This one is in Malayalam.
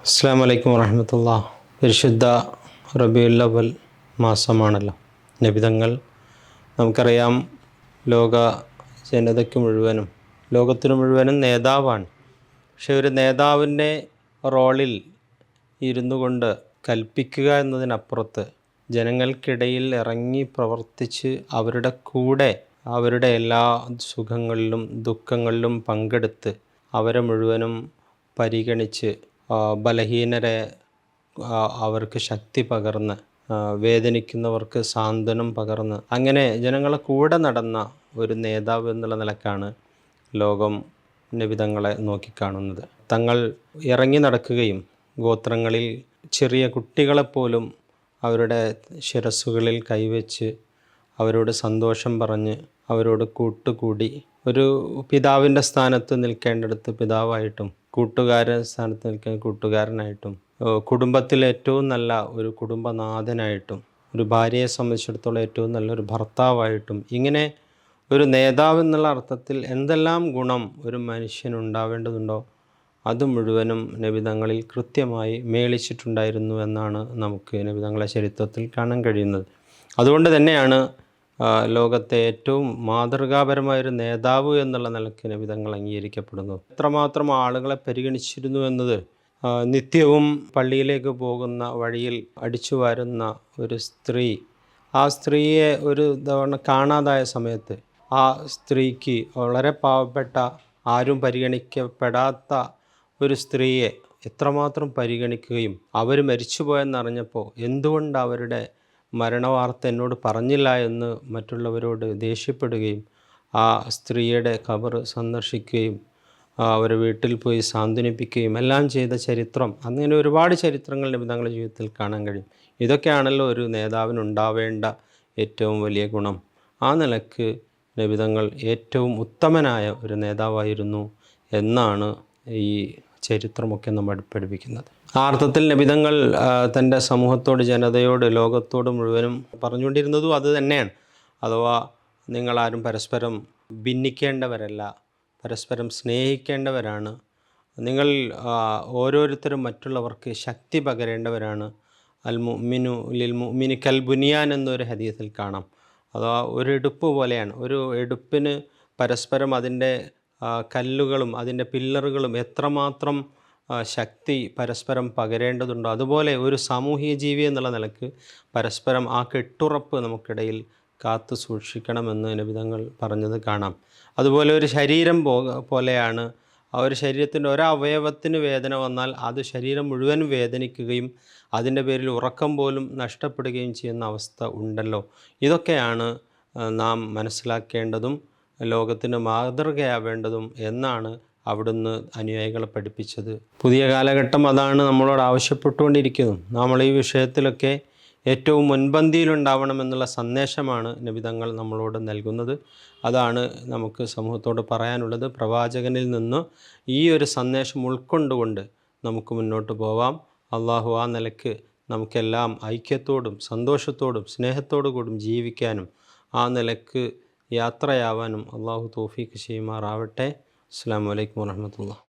അസ്സാം വലൈക്കും വറഹമത്തുള്ള. പരിശുദ്ധ റബീഉൽ അവ്വൽ മാസമാണല്ലോ. നബിതങ്ങൾ നമുക്കറിയാം ലോക ജനതയ്ക്ക് മുഴുവനും ലോകത്തിന് മുഴുവനും നേതാവാണ്. പക്ഷേ ഒരു നേതാവിൻ്റെ റോളിൽ ഇരുന്നു കൊണ്ട് കൽപ്പിക്കുക എന്നതിനപ്പുറത്ത് ജനങ്ങൾക്കിടയിൽ ഇറങ്ങി പ്രവർത്തിച്ച് അവരുടെ കൂടെ അവരുടെ എല്ലാ സുഖങ്ങളിലും ദുഃഖങ്ങളിലും പങ്കെടുത്ത് അവരെ മുഴുവനും പരിഗണിച്ച് ബലഹീനരെ അവർക്ക് ശക്തി പകർന്ന് വേദനിക്കുന്നവർക്ക് സാന്ത്വനം പകർന്ന് അങ്ങനെ ജനങ്ങളെ കൂടെ നടന്ന ഒരു നേതാവ് എന്നുള്ള നിലക്കാണ് ലോകം നബിതങ്ങളെ നോക്കിക്കാണുന്നത്. തങ്ങൾ ഇറങ്ങി നടക്കുകയും ഗോത്രങ്ങളിൽ ചെറിയ കുട്ടികളെപ്പോലും അവരുടെ ശിരസ്സുകളിൽ കൈവച്ച് അവരോട് സന്തോഷം പറഞ്ഞ് അവരോട് കൂട്ടുകൂടി ഒരു പിതാവിൻ്റെ സ്ഥാനത്ത് നിൽക്കേണ്ടടുത്ത് പിതാവായിട്ടും കൂട്ടുകാരൻ സ്ഥാനത്ത് നിൽക്കുന്ന കൂട്ടുകാരനായിട്ടും കുടുംബത്തിൽ ഏറ്റവും നല്ല ഒരു കുടുംബനാഥനായിട്ടും ഒരു ഭാര്യയെ സംബന്ധിച്ചിടത്തോളം ഏറ്റവും നല്ലൊരു ഭർത്താവായിട്ടും ഇങ്ങനെ ഒരു നേതാവ് എന്നുള്ള അർത്ഥത്തിൽ എന്തെല്ലാം ഗുണം ഒരു മനുഷ്യനുണ്ടാവേണ്ടതുണ്ടോ അത് മുഴുവനും നബിതങ്ങളിൽ കൃത്യമായി മേളിച്ചിട്ടുണ്ടായിരുന്നു എന്നാണ് നമുക്ക് നബിതങ്ങളെ ചരിത്രത്തിൽ കാണാൻ കഴിയുന്നത്. അതുകൊണ്ട് തന്നെയാണ് ലോകത്തെ ഏറ്റവും മാതൃകാപരമായൊരു നേതാവ് എന്നുള്ള നിലയ്ക്ക് നബിതങ്ങൾ അംഗീകരിക്കപ്പെടുന്നു. എത്രമാത്രം ആളുകളെ പരിഗണിച്ചിരുന്നു എന്നത് നിത്യവും പള്ളിയിലേക്ക് പോകുന്ന വഴിയിൽ അടിച്ചു വാരുന്ന ഒരു സ്ത്രീ, ആ സ്ത്രീയെ ഒരു തവണ കാണാതായ സമയത്ത് ആ സ്ത്രീക്ക് വളരെ പാവപ്പെട്ട ആരും പരിഗണിക്കപ്പെടാത്ത ഒരു സ്ത്രീയെ എത്രമാത്രം പരിഗണിക്കുകയും അവർ മരിച്ചുപോയെന്നറിഞ്ഞപ്പോൾ എന്തുകൊണ്ട് അവരുടെ മരണവാർത്ത എന്നോട് പറഞ്ഞില്ല എന്ന് മറ്റുള്ളവരോട് ദേഷ്യപ്പെടുകയും ആ സ്ത്രീയുടെ ഖബർ സന്ദർശിക്കുകയും അവരെ വീട്ടിൽ പോയി സാന്ത്വനിപ്പിക്കുകയും എല്ലാം ചെയ്ത ചരിത്രം, അങ്ങനെ ഒരുപാട് ചരിത്രങ്ങൾ നബിതങ്ങളുടെ ജീവിതത്തിൽ കാണാൻ കഴിയും. ഇതൊക്കെയാണല്ലോ ഒരു നേതാവിനുണ്ടാവേണ്ട ഏറ്റവും വലിയ ഗുണം. ആ നിലക്ക് നബിതങ്ങൾ ഏറ്റവും ഉത്തമനായ ഒരു നേതാവായിരുന്നു എന്നാണ് ഈ ചരിത്രമൊക്കെ നമ്മൾ പഠിപ്പിക്കുന്നത്. ആ അർത്ഥത്തിൽ നബിതങ്ങൾ തൻ്റെ സമൂഹത്തോട്, ജനതയോട്, ലോകത്തോട് മുഴുവനും പറഞ്ഞുകൊണ്ടിരുന്നതും അത് തന്നെയാണ്. അഥവാ നിങ്ങളാരും പരസ്പരം ഭിന്നിക്കേണ്ടവരല്ല, പരസ്പരം സ്നേഹിക്കേണ്ടവരാണ്. നിങ്ങൾ ഓരോരുത്തരും മറ്റുള്ളവർക്ക് ശക്തി പകരേണ്ടവരാണ്. അൽ മുഅ്മിനു ലിൽ മുഅ്മിനി കൽ ബുനിയാൻ എന്നൊരു ഹദീസിൽ കാണാം. അഥവാ ഒരു എടുപ്പ് പോലെയാണ്. ഒരു എടുപ്പിന് പരസ്പരം അതിൻ്റെ കല്ലുകളും അതിൻ്റെ പില്ലറുകളും എത്രമാത്രം ശക്തി പരസ്പരം പകരേണ്ടതുണ്ടോ അതുപോലെ ഒരു സാമൂഹിക ജീവി എന്നുള്ള നിലക്ക് പരസ്പരം ആ കെട്ടുറപ്പ് നമുക്കിടയിൽ കാത്തു സൂക്ഷിക്കണമെന്ന് നബിതങ്ങൾ പറഞ്ഞത് കാണാം. അതുപോലെ ഒരു ശരീരം പോലെയാണ്. ആ ഒരു ശരീരത്തിൻ്റെ ഒരവയവത്തിന് വേദന വന്നാൽ അത് ശരീരം മുഴുവൻ വേദനിക്കുകയും അതിൻ്റെ പേരിൽ ഉറക്കം പോലും നഷ്ടപ്പെടുകയും ചെയ്യുന്ന അവസ്ഥ ഉണ്ടല്ലോ. ഇതൊക്കെയാണ് നാം മനസ്സിലാക്കേണ്ടതും ലോകത്തിന് മാതൃകയാവേണ്ടതും എന്നാണ് അവിടുന്ന് അനുയായികളെ പഠിപ്പിച്ചത്. പുതിയ കാലഘട്ടം അതാണ് നമ്മളോട് ആവശ്യപ്പെട്ടുകൊണ്ടിരിക്കുന്നത്. നമ്മൾ ഈ വിഷയത്തിലൊക്കെ ഏറ്റവും മുൻപന്തിയിലുണ്ടാവണമെന്നുള്ള സന്ദേശമാണ് നബിതങ്ങൾ നമ്മളോട് നൽകുന്നത്. അതാണ് നമുക്ക് സമൂഹത്തോട് പറയാനുള്ളത്. പ്രവാചകനിൽ നിന്ന് ഈ ഒരു സന്ദേശം ഉൾക്കൊണ്ടുകൊണ്ട് നമുക്ക് മുന്നോട്ട് പോവാം. അള്ളാഹു ആ നിലക്ക് നമുക്കെല്ലാം ഐക്യത്തോടും സന്തോഷത്തോടും സ്നേഹത്തോടു കൂടി ജീവിക്കാനും ആ നിലക്ക് യാത്രയാവാനും അള്ളാഹു തൗഫീഖ് ചെയ്യുമാറാവട്ടെ. അസ്സലാമു അലൈക്കും വറഹ്മത്തുള്ളാഹി.